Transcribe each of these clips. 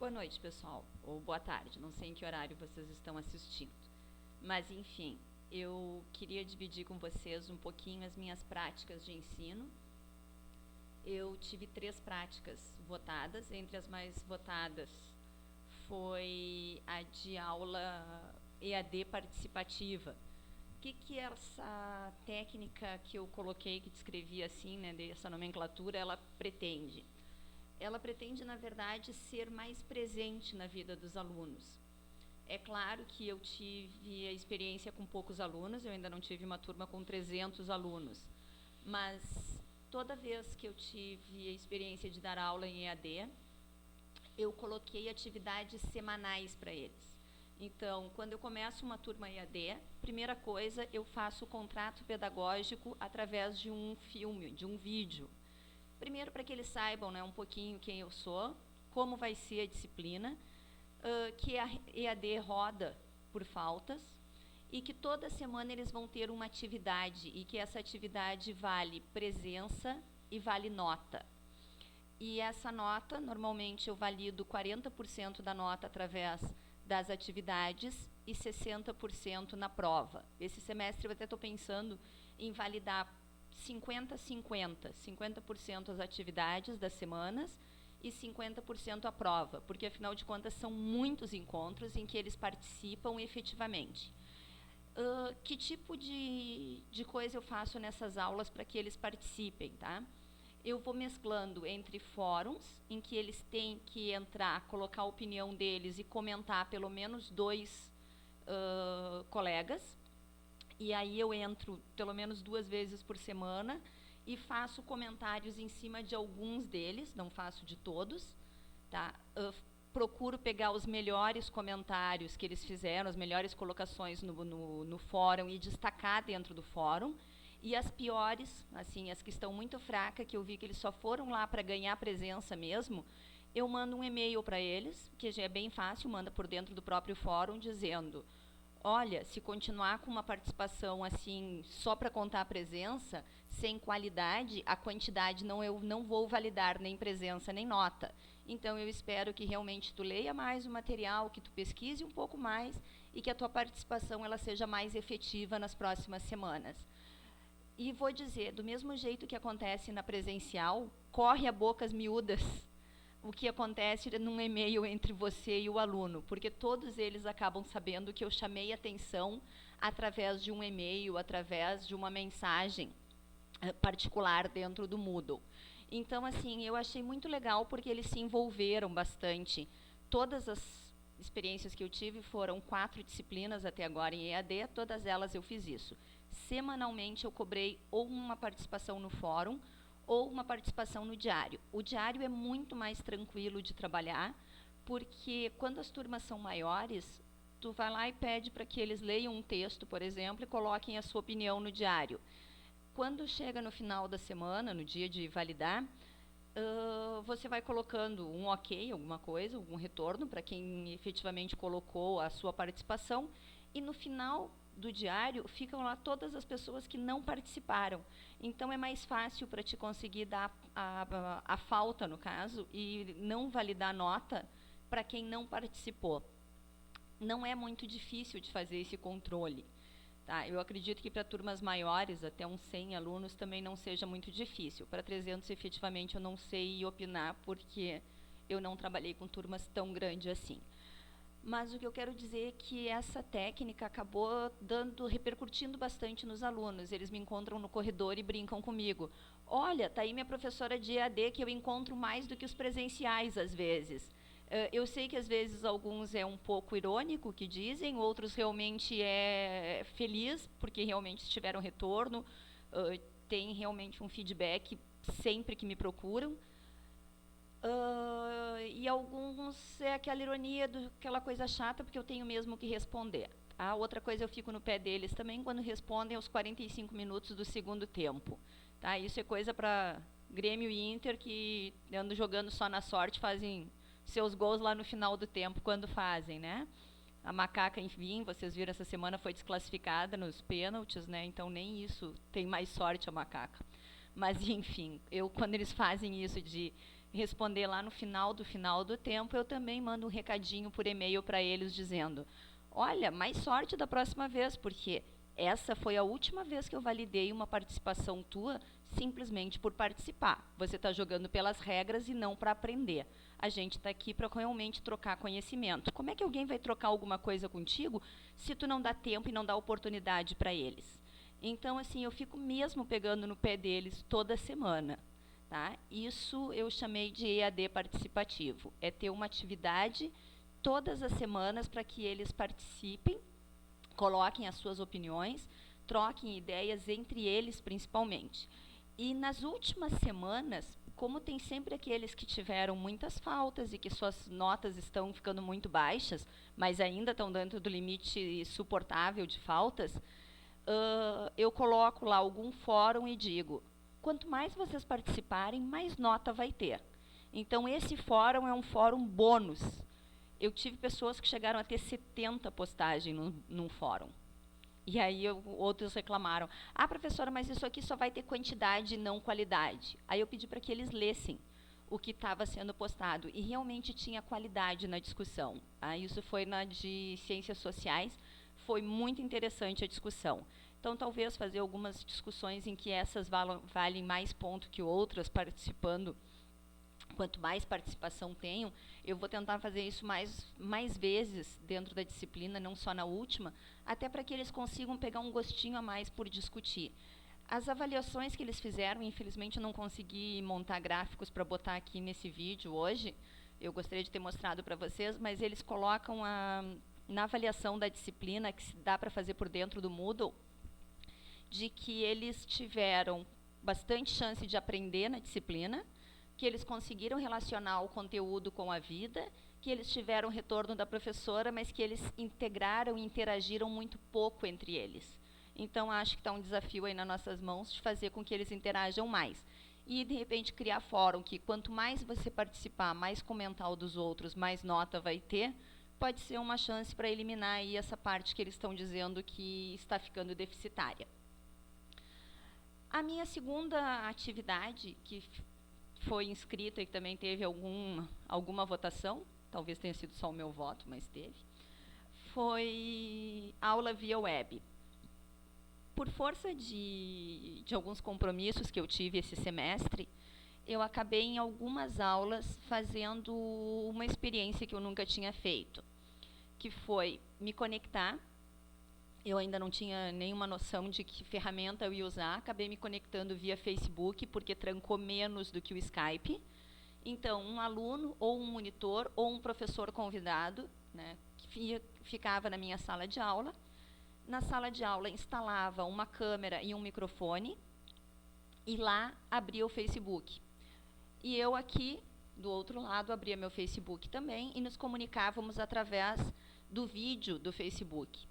Boa noite, pessoal, ou boa tarde, não sei em que horário vocês estão assistindo. Mas, enfim, eu queria dividir com vocês um pouquinho as minhas práticas de ensino. Eu tive 3 práticas votadas, entre as mais votadas foi a de aula EAD participativa. O que essa técnica que eu coloquei, que descrevi assim, né, dessa nomenclatura, ela pretende? Ela pretende, na verdade, ser mais presente na vida dos alunos. É claro que eu tive a experiência com poucos alunos, eu ainda não tive uma turma com 300 alunos, mas toda vez que eu tive a experiência de dar aula em EAD, eu coloquei atividades semanais para eles. Então, quando eu começo uma turma EAD, primeira coisa, eu faço o contrato pedagógico através de um filme, de um vídeo. Primeiro, para que eles saibam, né, um pouquinho quem eu sou, como vai ser a disciplina, que a EAD roda por faltas e que toda semana eles vão ter uma atividade e que essa atividade vale presença e vale nota. E essa nota, normalmente eu valido 40% da nota através das atividades e 60% na prova. Esse semestre eu até estou pensando em validar 50-50, 50% as atividades das semanas e 50% a prova, porque afinal de contas são muitos encontros em que eles participam efetivamente. Que tipo de coisa eu faço nessas aulas para que eles participem, tá? Eu vou mesclando entre fóruns, em que eles têm que entrar, colocar a opinião deles e comentar pelo menos 2 colegas, e aí eu entro pelo menos 2 vezes por semana e faço comentários em cima de alguns deles, não faço de todos, tá? Procuro pegar os melhores comentários que eles fizeram, as melhores colocações no fórum e destacar dentro do fórum, e as piores, assim, as que estão muito fracas, que eu vi que eles só foram lá para ganhar presença mesmo, eu mando um e-mail para eles, que já é bem fácil, manda por dentro do próprio fórum, dizendo: olha, se continuar com uma participação assim, só para contar a presença, sem qualidade, a quantidade eu não vou validar nem presença nem nota. Então eu espero que realmente tu leia mais o material, que tu pesquise um pouco mais e que a tua participação ela seja mais efetiva nas próximas semanas. E vou dizer, do mesmo jeito que acontece na presencial, corre a bocas miúdas o que acontece num e-mail entre você e o aluno, porque todos eles acabam sabendo que eu chamei atenção através de um e-mail, através de uma mensagem particular dentro do Moodle. Então, assim, eu achei muito legal porque eles se envolveram bastante. Todas as experiências que eu tive foram 4 disciplinas até agora em EAD, todas elas eu fiz isso. Semanalmente eu cobrei ou uma participação no fórum, ou uma participação no diário. O diário é muito mais tranquilo de trabalhar, porque quando as turmas são maiores, tu vai lá e pede para que eles leiam um texto, por exemplo, e coloquem a sua opinião no diário. Quando chega no final da semana, no dia de validar, você vai colocando um ok, alguma coisa, algum retorno para quem efetivamente colocou a sua participação, e no final do diário ficam lá todas as pessoas que não participaram. Então é mais fácil para te conseguir dar a falta, no caso, e não validar nota para quem não participou. Não é muito difícil de fazer esse controle. Tá? Eu acredito que para turmas maiores, até uns 100 alunos, também não seja muito difícil. Para 300, efetivamente, eu não sei opinar, porque eu não trabalhei com turmas tão grandes assim. Mas o que eu quero dizer é que essa técnica acabou repercutindo bastante nos alunos. Eles me encontram no corredor e brincam comigo. Olha, tá aí minha professora de EAD, que eu encontro mais do que os presenciais, às vezes. Eu sei que, às vezes, alguns é um pouco irônico, que dizem, outros realmente é feliz, porque realmente tiveram retorno, tem realmente um feedback sempre que me procuram. E alguns é aquela ironia, aquela coisa chata, porque eu tenho mesmo que responder. A outra coisa, eu fico no pé deles também quando respondem aos 45 minutos do segundo tempo. Tá? Isso é coisa para Grêmio e Inter, que andam jogando só na sorte, fazem seus gols lá no final do tempo, quando fazem, né? A Macaca, enfim, vocês viram, essa semana foi desclassificada nos pênaltis, né? Então nem isso tem mais sorte a Macaca. Mas, enfim, quando eles fazem isso de responder lá no final do tempo, eu também mando um recadinho por e-mail para eles dizendo: olha, mais sorte da próxima vez, porque essa foi a última vez que eu validei uma participação tua simplesmente por participar. Você está jogando pelas regras e não para aprender. A gente está aqui para realmente trocar conhecimento. Como é que alguém vai trocar alguma coisa contigo se tu não dá tempo e não dá oportunidade para eles? Então, assim, eu fico mesmo pegando no pé deles toda semana. Tá? Isso eu chamei de EAD participativo. É ter uma atividade todas as semanas para que eles participem, coloquem as suas opiniões, troquem ideias entre eles principalmente. E nas últimas semanas, como tem sempre aqueles que tiveram muitas faltas e que suas notas estão ficando muito baixas, mas ainda estão dentro do limite suportável de faltas, eu coloco lá algum fórum e digo: quanto mais vocês participarem, mais nota vai ter. Então, esse fórum é um fórum bônus. Eu tive pessoas que chegaram a ter 70 postagens num fórum. E aí outros reclamaram: ah, professora, mas isso aqui só vai ter quantidade e não qualidade. Aí eu pedi para que eles lessem o que estava sendo postado. E realmente tinha qualidade na discussão. Isso foi na de Ciências Sociais. Foi muito interessante a discussão. Então, talvez fazer algumas discussões em que essas valem mais ponto que outras, participando. Quanto mais participação tenham, eu vou tentar fazer isso mais vezes dentro da disciplina, não só na última, até para que eles consigam pegar um gostinho a mais por discutir. As avaliações que eles fizeram, infelizmente eu não consegui montar gráficos para botar aqui nesse vídeo hoje, eu gostaria de ter mostrado para vocês, mas eles colocam na avaliação da disciplina, que dá para fazer por dentro do Moodle, de que eles tiveram bastante chance de aprender na disciplina, que eles conseguiram relacionar o conteúdo com a vida, que eles tiveram retorno da professora, mas que eles integraram e interagiram muito pouco entre eles. Então, acho que está um desafio aí nas nossas mãos de fazer com que eles interajam mais. E, de repente, criar fórum que quanto mais você participar, mais comentar o dos outros, mais nota vai ter, pode ser uma chance para eliminar aí essa parte que eles estão dizendo que está ficando deficitária. A minha segunda atividade, que foi inscrita e também teve alguma votação, talvez tenha sido só o meu voto, mas teve, foi aula via web. Por força de alguns compromissos que eu tive esse semestre, eu acabei em algumas aulas fazendo uma experiência que eu nunca tinha feito, que foi me conectar. Eu ainda não tinha nenhuma noção de que ferramenta eu ia usar, acabei me conectando via Facebook, porque trancou menos do que o Skype. Então, um aluno, ou um monitor, ou um professor convidado, né, que ficava na minha sala de aula. Na sala de aula, instalava uma câmera e um microfone, e lá abria o Facebook. E eu aqui, do outro lado, abria meu Facebook também, e nos comunicávamos através do vídeo do Facebook.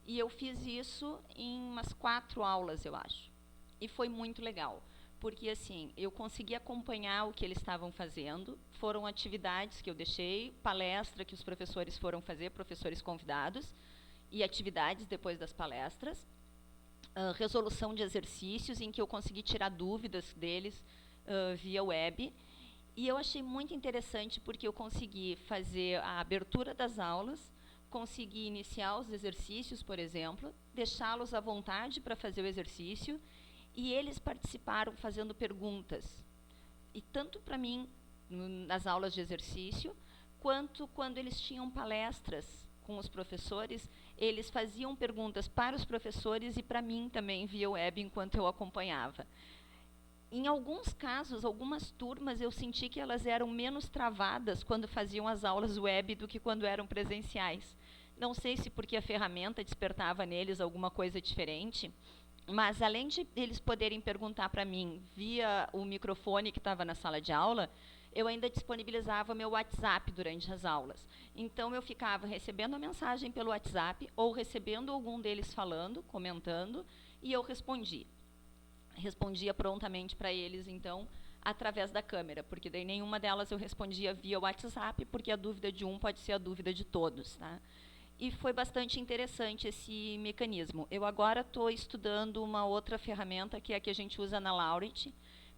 E eu fiz isso em umas 4 aulas, eu acho. E foi muito legal, porque assim, eu consegui acompanhar o que eles estavam fazendo. Foram atividades que eu deixei, palestra que os professores foram fazer, professores convidados, e atividades depois das palestras, resolução de exercícios em que eu consegui tirar dúvidas deles via web. E eu achei muito interessante porque eu consegui fazer a abertura das aulas, consegui iniciar os exercícios, por exemplo, deixá-los à vontade para fazer o exercício, e eles participaram fazendo perguntas. E tanto para mim, nas aulas de exercício, quanto quando eles tinham palestras com os professores, eles faziam perguntas para os professores e para mim também via web enquanto eu acompanhava. Em alguns casos, algumas turmas, eu senti que elas eram menos travadas quando faziam as aulas web do que quando eram presenciais. Não sei se porque a ferramenta despertava neles alguma coisa diferente, mas além de eles poderem perguntar para mim via o microfone que estava na sala de aula, eu ainda disponibilizava meu WhatsApp durante as aulas. Então, eu ficava recebendo a mensagem pelo WhatsApp ou recebendo algum deles falando, comentando, e eu respondia prontamente para eles, então, através da câmera, porque daí nenhuma delas eu respondia via WhatsApp, porque a dúvida de um pode ser a dúvida de todos, tá? E foi bastante interessante esse mecanismo. Eu agora estou estudando uma outra ferramenta, que é a que a gente usa na Laureate,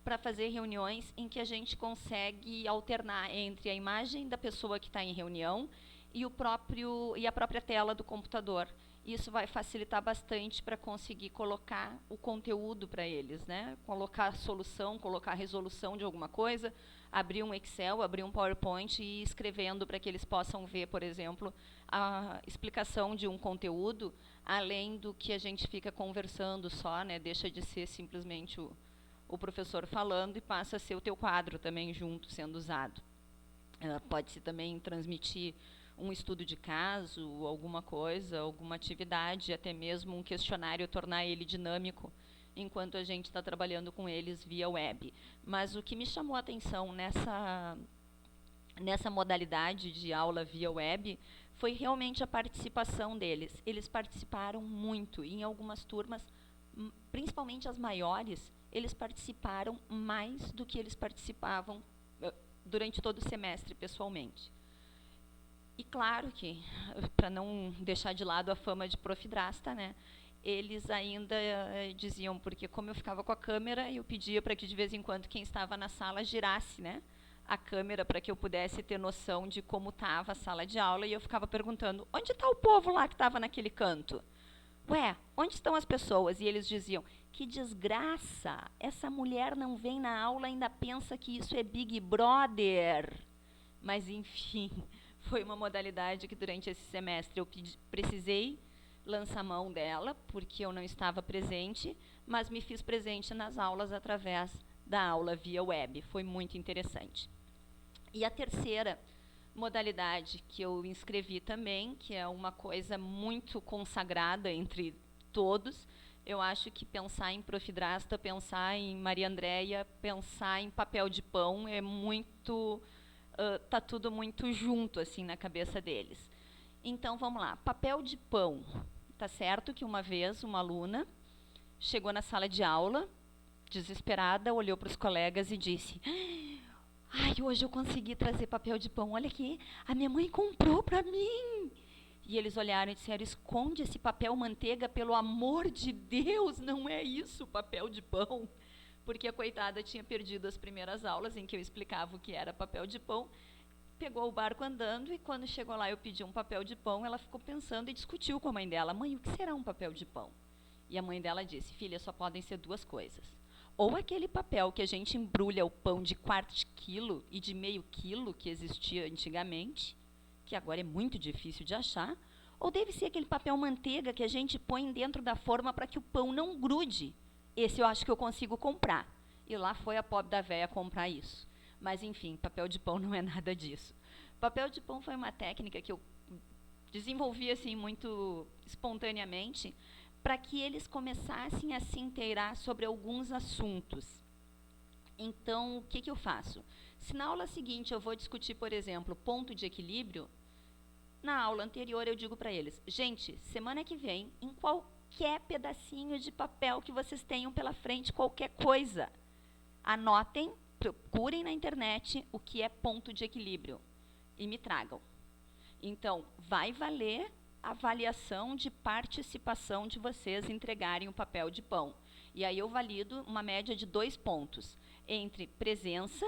para fazer reuniões em que a gente consegue alternar entre a imagem da pessoa que está em reunião e a própria tela do computador. Isso vai facilitar bastante para conseguir colocar o conteúdo para eles, né? Colocar a solução, colocar a resolução de alguma coisa, abrir um Excel, abrir um PowerPoint e ir escrevendo para que eles possam ver, por exemplo, a explicação de um conteúdo, além do que a gente fica conversando só, né? Deixa de ser simplesmente o professor falando e passa a ser o teu quadro também junto, sendo usado. Pode-se também transmitir um estudo de caso, alguma coisa, alguma atividade, até mesmo um questionário, tornar ele dinâmico, enquanto a gente está trabalhando com eles via web. Mas o que me chamou a atenção nessa modalidade de aula via web foi realmente a participação deles. Eles participaram muito, e em algumas turmas, principalmente as maiores, eles participaram mais do que eles participavam durante todo o semestre pessoalmente. E claro que, para não deixar de lado a fama de profidrasta, né, eles ainda diziam, porque como eu ficava com a câmera, eu pedia para que de vez em quando quem estava na sala girasse, né, a câmera para que eu pudesse ter noção de como estava a sala de aula, e eu ficava perguntando, onde está o povo lá que estava naquele canto? Ué, onde estão as pessoas? E eles diziam, que desgraça, essa mulher não vem na aula, ainda pensa que isso é Big Brother. Mas, enfim, foi uma modalidade que durante esse semestre eu precisei lançar mão dela, porque eu não estava presente, mas me fiz presente nas aulas através da aula via web. Foi muito interessante. E a terceira modalidade que eu inscrevi também, que é uma coisa muito consagrada entre todos, eu acho que pensar em Profidrasta, pensar em Maria Andréia, pensar em papel de pão é muito... tá tudo muito junto assim na cabeça deles. Então vamos lá, papel de pão. Tá certo que uma vez uma aluna chegou na sala de aula, desesperada, olhou para os colegas e disse: ai, hoje eu consegui trazer papel de pão, olha aqui, a minha mãe comprou para mim. E eles olharam e disseram: esconde esse papel manteiga, pelo amor de Deus, não é isso, papel de pão. Porque a coitada tinha perdido as primeiras aulas em que eu explicava o que era papel de pão, pegou o barco andando, e quando chegou lá eu pedi um papel de pão, ela ficou pensando e discutiu com a mãe dela: mãe, o que será um papel de pão? E a mãe dela disse: filha, só podem ser duas coisas. Ou aquele papel que a gente embrulha o pão de quarto de quilo e de meio quilo que existia antigamente, que agora é muito difícil de achar, ou deve ser aquele papel manteiga que a gente põe dentro da forma para que o pão não grude. Esse eu acho que eu consigo comprar. E lá foi a pobre da véia comprar isso. Mas, enfim, papel de pão não é nada disso. Papel de pão foi uma técnica que eu desenvolvi assim muito espontaneamente, para que eles começassem a se inteirar sobre alguns assuntos. Então, o que eu faço? Se na aula seguinte eu vou discutir, por exemplo, ponto de equilíbrio, na aula anterior eu digo para eles: gente, semana que vem, em qualquer pedacinho de papel que vocês tenham pela frente, qualquer coisa, anotem, procurem na internet o que é ponto de equilíbrio e me tragam. Então, vai valer a avaliação de participação de vocês entregarem o papel de pão. E aí eu valido uma média de 2 pontos entre presença,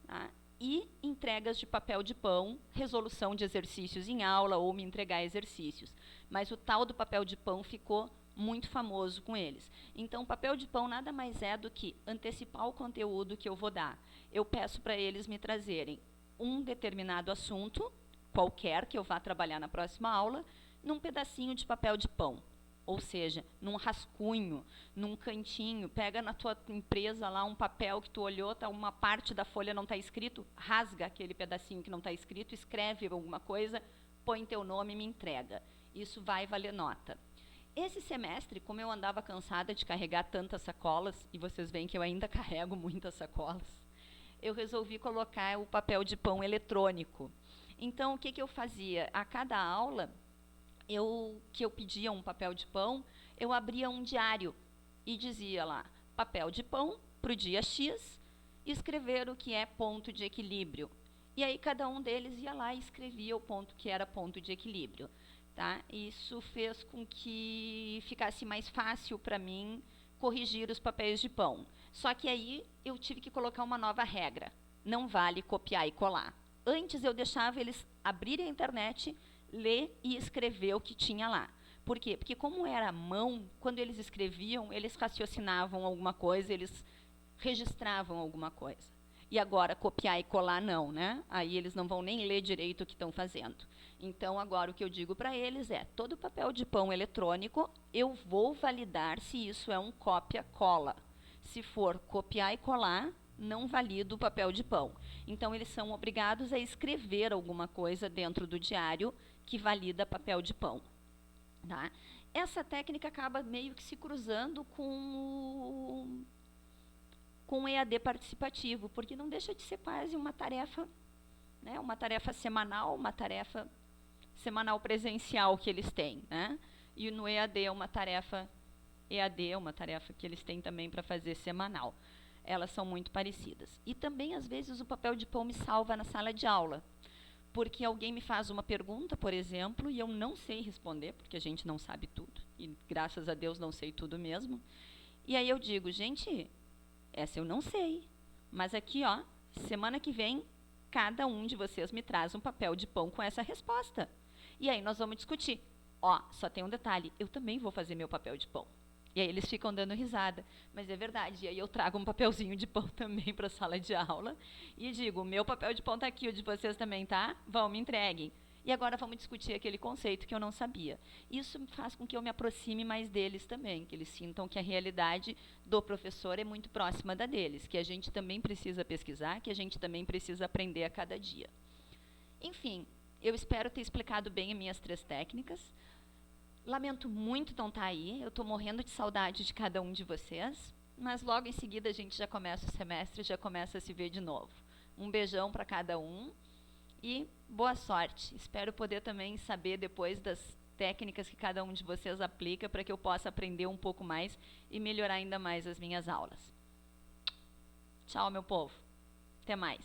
tá, e entregas de papel de pão, resolução de exercícios em aula ou me entregar exercícios. Mas o tal do papel de pão ficou muito famoso com eles. Então, papel de pão nada mais é do que antecipar o conteúdo que eu vou dar. Eu peço para eles me trazerem um determinado assunto, qualquer que eu vá trabalhar na próxima aula, num pedacinho de papel de pão. Ou seja, num rascunho, num cantinho, pega na tua empresa lá um papel que tu olhou, tá, uma parte da folha não está escrito, rasga aquele pedacinho que não está escrito, escreve alguma coisa, põe teu nome e me entrega. Isso vai valer nota. Esse semestre, como eu andava cansada de carregar tantas sacolas, e vocês veem que eu ainda carrego muitas sacolas, eu resolvi colocar o papel de pão eletrônico. Então, o que eu fazia? A cada aula, que eu pedia um papel de pão, eu abria um diário e dizia lá: papel de pão para o dia X, escrever o que é ponto de equilíbrio. E aí cada um deles ia lá e escrevia o ponto que era ponto de equilíbrio. Tá? Isso fez com que ficasse mais fácil para mim corrigir os papéis de pão. Só que aí eu tive que colocar uma nova regra. Não vale copiar e colar. Antes eu deixava eles abrirem a internet, ler e escrever o que tinha lá. Por quê? Porque como era à mão, quando eles escreviam, eles raciocinavam alguma coisa, eles registravam alguma coisa. E agora copiar e colar não, né? Aí eles não vão nem ler direito o que estão fazendo. Então agora o que eu digo para eles é: todo papel de pão eletrônico eu vou validar se isso é um cópia-cola. Se for copiar e colar, não valido o papel de pão. Então eles são obrigados a escrever alguma coisa dentro do diário que valida papel de pão. Tá? Essa técnica acaba meio que se cruzando com o EAD participativo, porque não deixa de ser quase uma tarefa, né, uma tarefa semanal, uma tarefa semanal presencial que eles têm, né? E no EAD é uma tarefa que eles têm também para fazer semanal. Elas são muito parecidas. E também, às vezes, o papel de pão me salva na sala de aula, porque alguém me faz uma pergunta, por exemplo, e eu não sei responder, porque a gente não sabe tudo, e graças a Deus não sei tudo mesmo. E aí eu digo: gente, essa eu não sei, mas aqui, ó, semana que vem, cada um de vocês me traz um papel de pão com essa resposta. E aí nós vamos discutir. Ó, só tem um detalhe, eu também vou fazer meu papel de pão. E aí eles ficam dando risada, mas é verdade. E aí eu trago um papelzinho de pão também para a sala de aula e digo: o meu papel de pão está aqui, o de vocês também tá? Vão, me entreguem. E agora vamos discutir aquele conceito que eu não sabia. Isso faz com que eu me aproxime mais deles também, que eles sintam que a realidade do professor é muito próxima da deles, que a gente também precisa pesquisar, que a gente também precisa aprender a cada dia. Enfim, eu espero ter explicado bem as minhas 3 técnicas. Lamento muito não estar aí, eu estou morrendo de saudade de cada um de vocês, mas logo em seguida a gente já começa o semestre, já começa a se ver de novo. Um beijão para cada um e boa sorte. Espero poder também saber depois das técnicas que cada um de vocês aplica para que eu possa aprender um pouco mais e melhorar ainda mais as minhas aulas. Tchau, meu povo. Até mais.